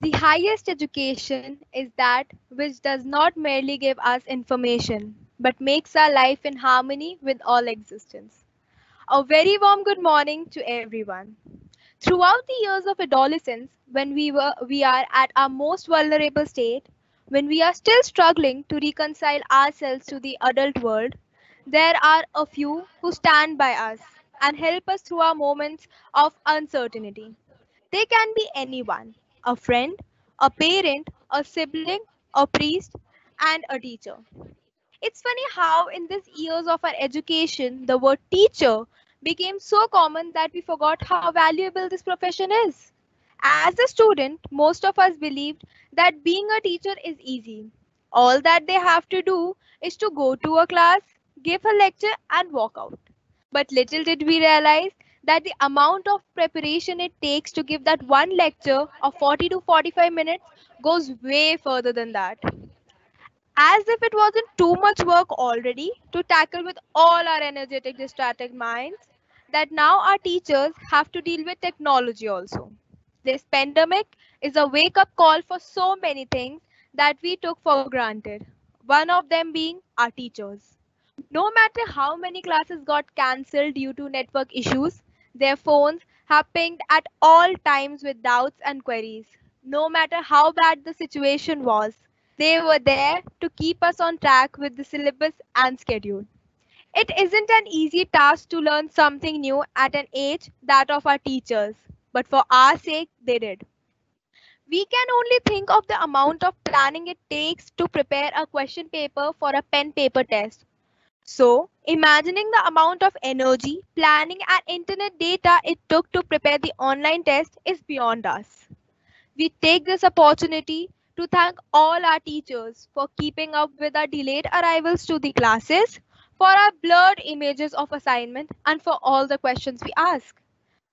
The highest education is that which does not merely give us information, but makes our life in harmony with all existence. A very warm good morning to everyone. Throughout the years of adolescence, when we are at our most vulnerable state, when we are still struggling to reconcile ourselves to the adult world, there are a few who stand by us and help us through our moments of uncertainty. They can be anyone: a friend, a parent, a sibling, a priest, and a teacher. It's funny how, in these years of our education, the word teacher became so common that we forgot how valuable this profession is. As a student, most of us believed that being a teacher is easy. All that they have to do is to go to a class, give a lecture, and walk out. But little did we realize that the amount of preparation it takes to give that one lecture of 40 to 45 minutes goes way further than that. As if it wasn't too much work already to tackle with all our energetic, distracted minds, that now our teachers have to deal with technology also. This pandemic is a wake up call for so many things that we took for granted. One of them being our teachers. No matter how many classes got cancelled due to network issues, their phones have pinged at all times with doubts and queries. No matter how bad the situation was, they were there to keep us on track with the syllabus and schedule. It isn't an easy task to learn something new at an age that of our teachers, but for our sake, they did. We can only think of the amount of planning it takes to prepare a question paper for a pen paper test. So, imagining the amount of energy, planning, and internet data it took to prepare the online test is beyond us. We take this opportunity to thank all our teachers for keeping up with our delayed arrivals to the classes, for our blurred images of assignment, and for all the questions we ask.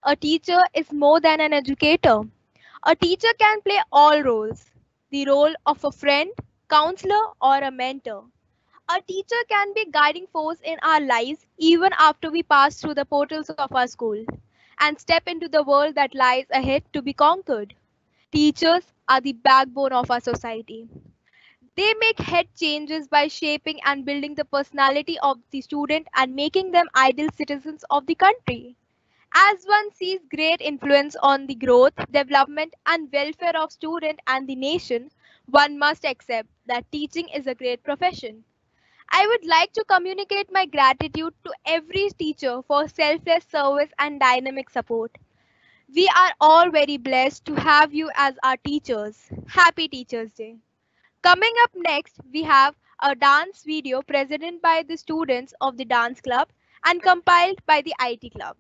A teacher is more than an educator. A teacher can play all roles: the role of a friend, counselor, or a mentor. A teacher can be a guiding force in our lives even after we pass through the portals of our school and step into the world that lies ahead to be conquered. Teachers are the backbone of our society. They make head changes by shaping and building the personality of the student and making them ideal citizens of the country. As one sees great influence on the growth, development, and welfare of student and the nation, one must accept that teaching is a great profession. I would like to communicate my gratitude to every teacher for selfless service and dynamic support. We are all very blessed to have you as our teachers. Happy Teachers Day. Coming up next, we have a dance video presented by the students of the dance club and compiled by the IT club.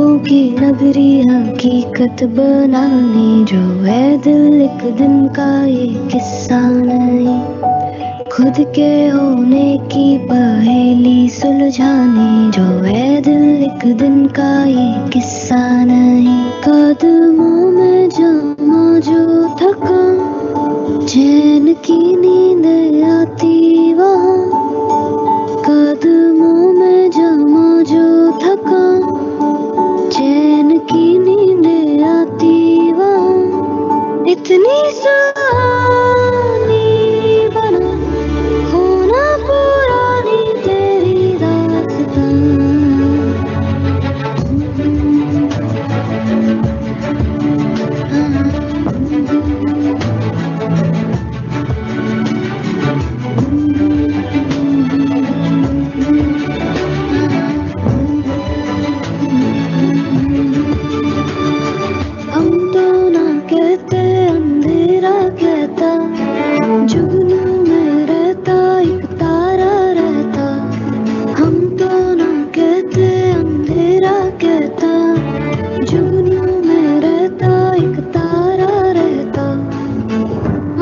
ख्वाबों की नगरी हकीकत बनाने, जो है दिल एक दिन का ये किस्सा नहीं। खुद के होने की पहेली सुलझाने, जो है दिल एक दिन का ये किस्सा नहीं। कदमों में जमा जो थका, चैन की नींद आती वहाँ। कदमों में जमा जो थका, चैन की नींद आती वहाँ। इतनी सुहानी बना होना पुरानी तेरी दास्तां। हम तो ना कहते अंधेरा कहता, जुगनू में रहता एक तारा रहता। हम तो ना कहते अंधेरा कहता, जुगनू में रहता एक तारा रहता।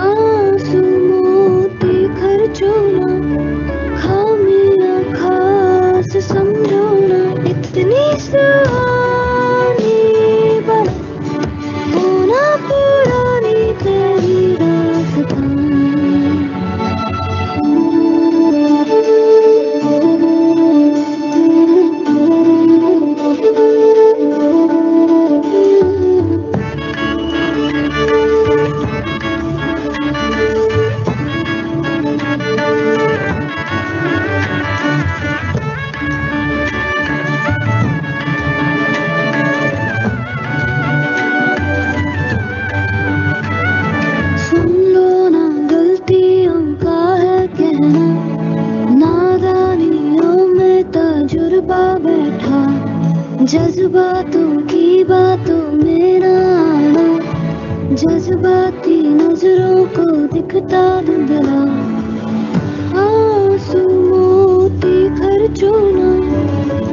आंसू मोती खर्चो ना, खामियां खास समझो ना। इतनी सुहानी बना होना पुरानी तेरी दास्तां। सुन लो ना गलतियों का है कहना, नादानियों में तजुर्बा बैठा। जज्बातों की बातों में ना आना, जज्बाती नजरों को दिखता धुंधला। आंसू मोती खर्चो ना,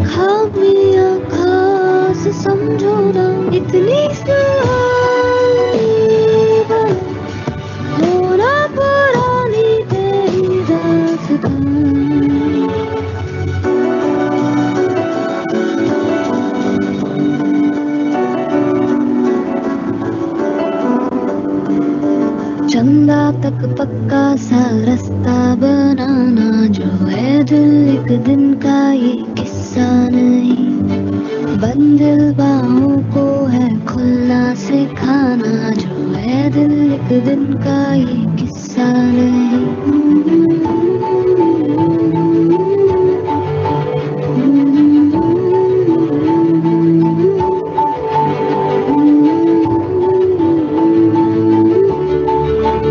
खामियां खास समझो ना। इतनी सुहानी बना होना पुरानी तेरी दास्तां। चंदा तक पक्का सा रास्ता बनाना, जो है दिल एक दिन का ये किस्सा नहीं। बंद बाहों को है खुलना सिखाना, जो है दिल एक दिन का ये किस्सा नहीं।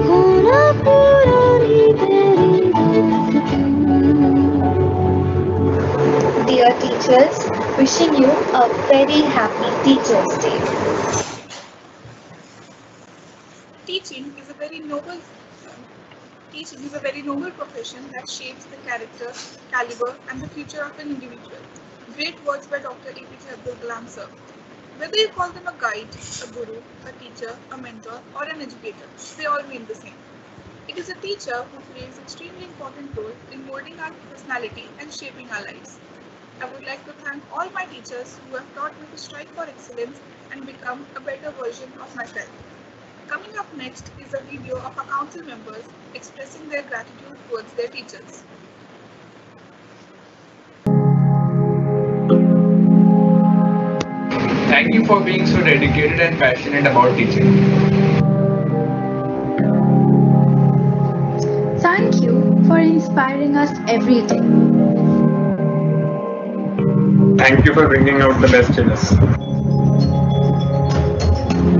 होना पुरानी तेरी दास्तां। Dear teachers, wishing you a very happy Teachers' Day. Teaching is a very noble Teaching is a very noble profession that shapes the character, caliber, and the future of an individual. Great words by Dr. APJ Abdul Kalam sir. Whether you call them a guide, a guru, a teacher, a mentor, or an educator, they all mean the same. It is a teacher who plays extremely important role in molding our personality and shaping our lives. I would like to thank all my teachers who have taught me to strive for excellence and become a better version of myself. Coming up next is a video of our council members expressing their gratitude towards their teachers. Thank you for being so dedicated and passionate about teaching. Thank you for inspiring us every day. Thank you for bringing out the best in us.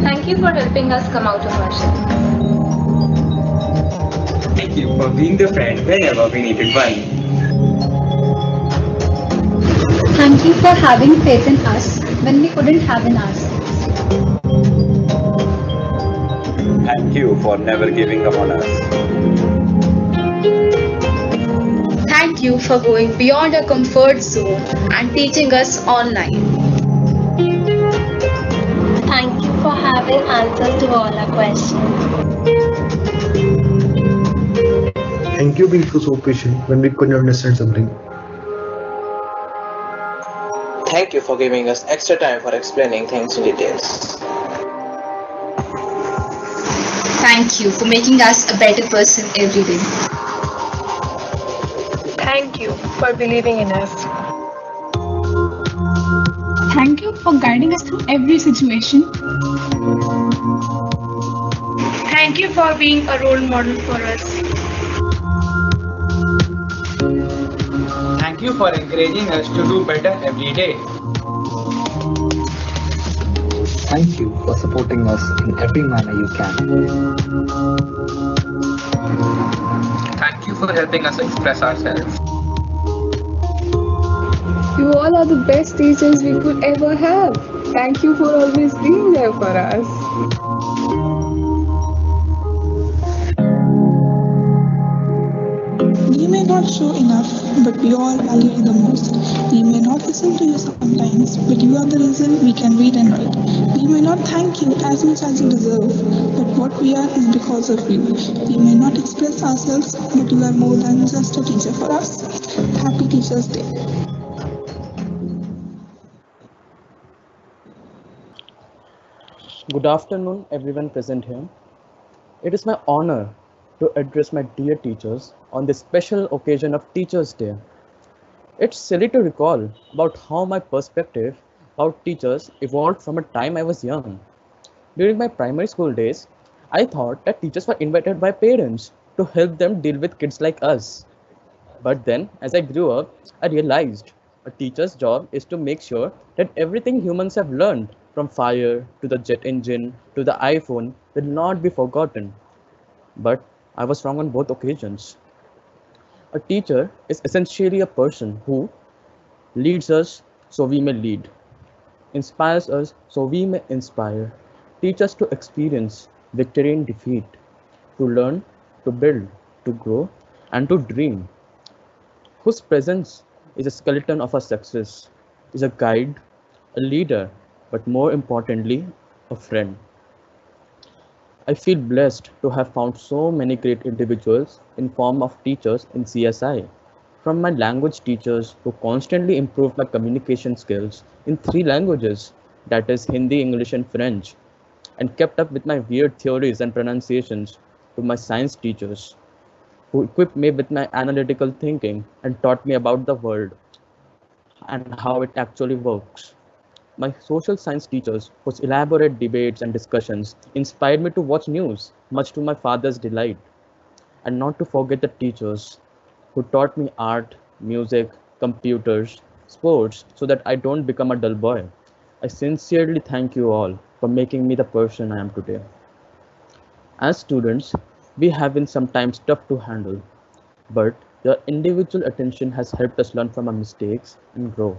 Thank you for helping us come out of our shell. Thank you for being the friend whenever we needed one. Thank you for having faith in us when we couldn't have in ourselves. Thank you for never giving up on us. Thank you for going beyond our comfort zone and teaching us online. having answers to all our questions. Thank you being so patient when we couldn't understand something. Thank you for giving us extra time for explaining things in details. Thank you for making us a better person every day. Thank you for believing in us. Thank you for guiding us through every situation. Thank you for being a role model for us. Thank you for encouraging us to do better every day. Thank you for supporting us in every manner you can. Thank you for helping us express ourselves. You all are the best teachers we could ever have. Thank you for always being there for us. We may not show enough, but we all value you the most. We may not listen to you sometimes, but you are the reason we can read and write. We may not thank you as much as you deserve, but what we are is because of you. We may not express ourselves, but you are more than just a teacher for us. Happy Teachers' Day. Good afternoon, everyone present here. It is my honor to address my dear teachers on this special occasion of Teachers' Day. It's silly to recall about how my perspective about teachers evolved from a time I was young. During my primary school days, I thought that teachers were invited by parents to help them deal with kids like us. But then, as I grew up, I realized a teacher's job is to make sure that everything humans have learned, from fire to the jet engine to the iPhone, will not be forgotten. But I was wrong on both occasions. A teacher is essentially a person who leads us so we may lead, inspires us so we may inspire, teach us to experience victory and defeat, to learn, to build, to grow, and to dream, whose presence is a skeleton of our success, is a guide, a leader, but more importantly, a friend. I feel blessed to have found so many great individuals in form of teachers in CSI. From my language teachers who constantly improved my communication skills in 3 languages, that is Hindi, English and French, and kept up with my weird theories and pronunciations, to my science teachers who equipped me with my analytical thinking and taught me about the world and how it actually works. My social science teachers, whose elaborate debates and discussions inspired me to watch news, much to my father's delight. And not to forget the teachers who taught me art, music, computers, sports, so that I don't become a dull boy. I sincerely thank you all for making me the person I am today. As students, we have been sometimes tough to handle, but your individual attention has helped us learn from our mistakes and grow.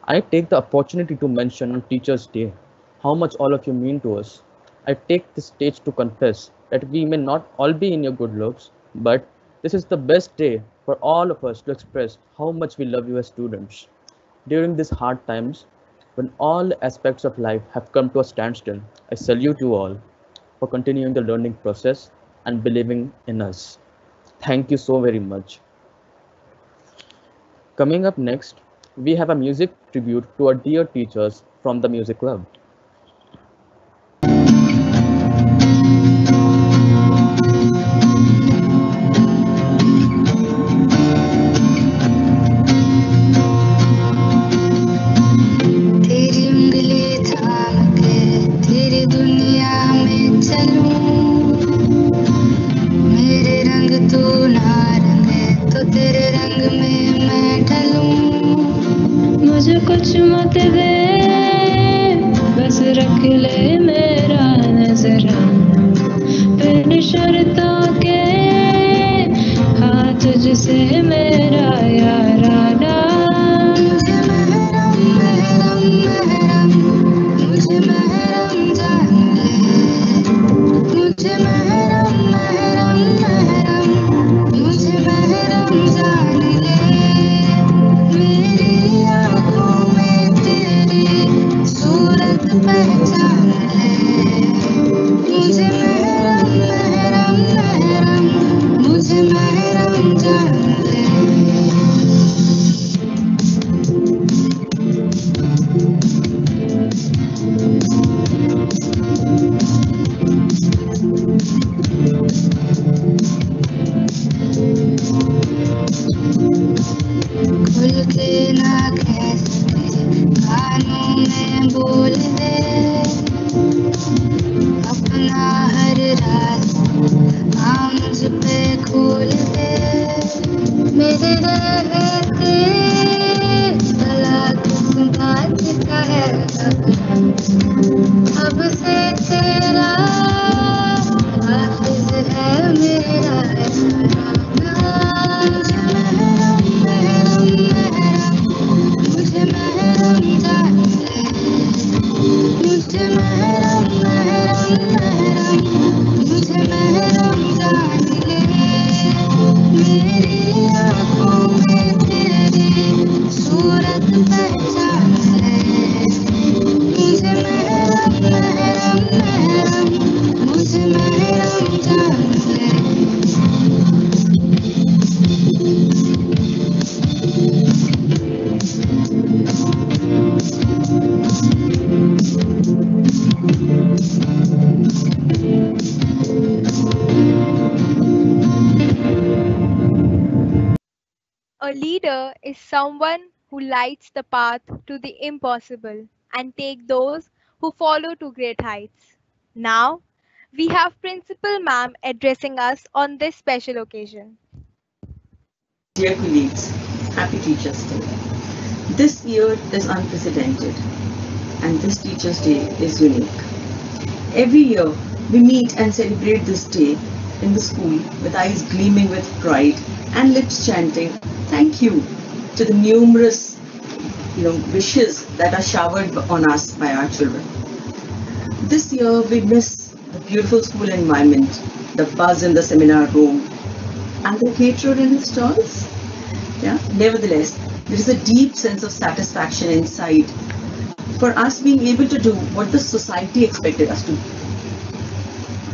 I take the opportunity to mention on Teachers' Day how much all of you mean to us. I take this stage to confess that we may not all be in your good looks, but this is the best day for all of us to express how much we love you as students. During these hard times, when all aspects of life have come to a standstill, I salute you all for continuing the learning process and believing in us. Thank you so very much. Coming up next, we have a music tribute to our dear teachers from the Music Club. तेरी उंगली थाम के तेरी दुनिया में चलूं, मेरे रंग तू ना रंगे तो तेरे रंग में मैं ढलूं। मुझे कुछ मत दे, बस रख ले मेरा नजराना, बिन शर्तों के हाँ तुझसे मेरा याराना। मुझे महरम महरम महरम, मुझे महरम जान ले, मुझे महरम महरम महरम, मुझे महरम जान ले। मेरी आँखों में तेरी सूरत पहचान ले। रहते भला किस बात का है अब से तेरा हाफिज है मेरा मुझे महरम जान ले मुझे महरम मुझे महरम जान ले मेरी आँखों में तेरी सूरत पहचान ले मुझे महरम मुझे महरम जान ले A leader is someone who lights the path to the impossible and take those who follow to great heights. Now, we have Principal Ma'am addressing us on this special occasion. Dear colleagues, happy Teachers' Day. This year is unprecedented and this Teachers' Day is unique. Every year we meet and celebrate this day in the school with eyes gleaming with pride and lips chanting thank you to the numerous wishes that are showered on us by our children. This year we miss the beautiful school environment, the buzz in the seminar room and the caterer in his stalls. Yeah. Nevertheless, there is a deep sense of satisfaction inside for us being able to do what the society expected us to do,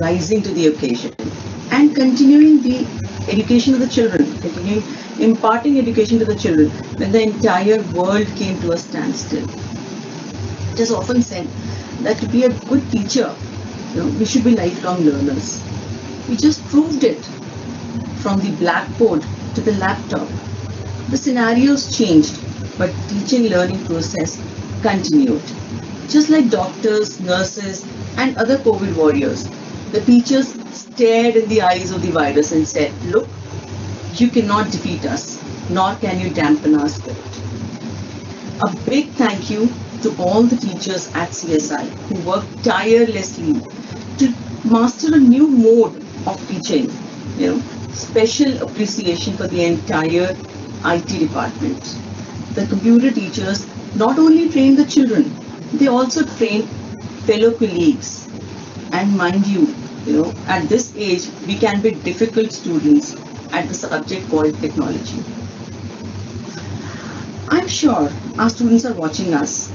rising to the occasion and continuing the education of the children, imparting education to the children when the entire world came to a standstill. It is often said that to be a good teacher, we should be lifelong learners. We just proved it from the blackboard to the laptop. The scenarios changed, but teaching learning process continued. Just like doctors, nurses, and other COVID warriors, the teachers stared in the eyes of the virus and said, look, you cannot defeat us, nor can you dampen our spirit. A big thank you to all the teachers at CSI who worked tirelessly to master a new mode of teaching. Special appreciation for the entire IT department. The computer teachers not only train the children, they also train fellow colleagues. And mind you, at this age, we can be difficult students at the subject called technology. I'm sure our students are watching us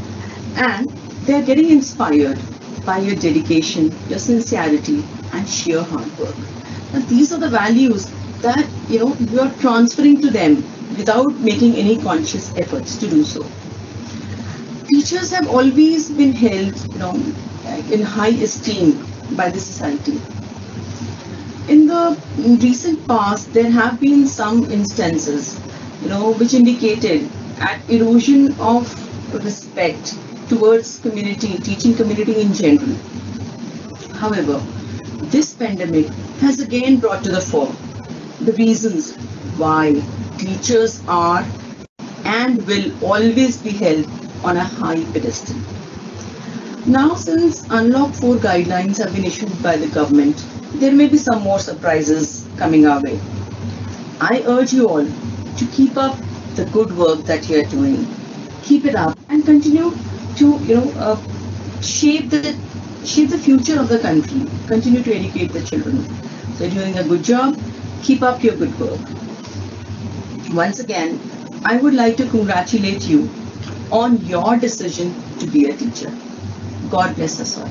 and they're getting inspired by your dedication, your sincerity and sheer hard work. Now, these are the values that you are transferring to them without making any conscious efforts to do so. Teachers have always been held in high esteem by the society. In the recent past, there have been some instances, which indicated an erosion of respect towards community, teaching community in general. However, this pandemic has again brought to the fore the reasons why teachers are and will always be held on a high pedestal. Now, since Unlock 4 guidelines have been issued by the government, there may be some more surprises coming our way. I urge you all to keep up the good work that you are doing. Keep it up and continue to shape the future of the country. Continue to educate the children. So you're doing a good job. Keep up your good work. Once again, I would like to congratulate you on your decision to be a teacher. God bless us all.